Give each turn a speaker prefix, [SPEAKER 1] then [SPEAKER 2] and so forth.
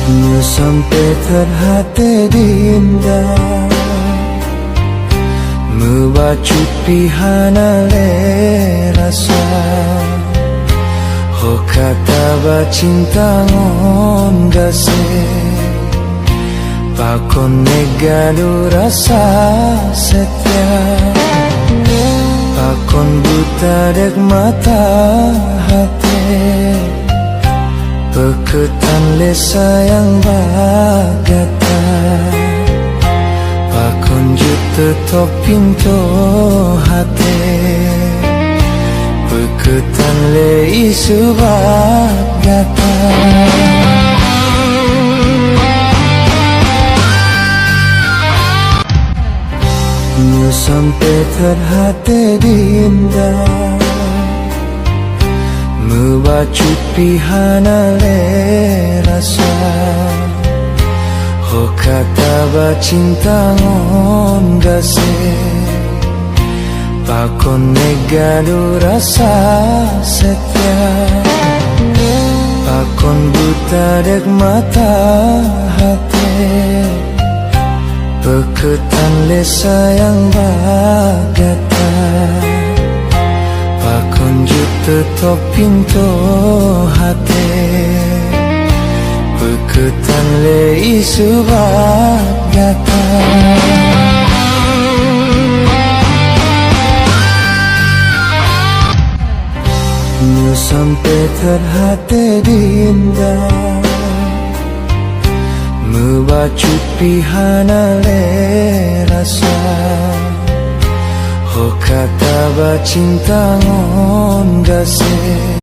[SPEAKER 1] Nu sampai terhati dinda Mebacut pihana le rasa Ho kata bacinta ngon gase Pakon negadu rasa setia Pakon buta dek mata hati Peketan le sayang bagata Pakon juta tok pintu hati Peketan le isu bagata Nu sampai terhati dinda Mebacut pihana le rasa Ho kata bacinta ngon gase Pakon negadu rasa setia Pakon buta dek mata hati Peketan le sayang bagata Pakon juta tok pintu hati Peketan le isu bagata Nu sampai terhati dinda Mebacut pihana le rasa Ho kata bacinta ngon gase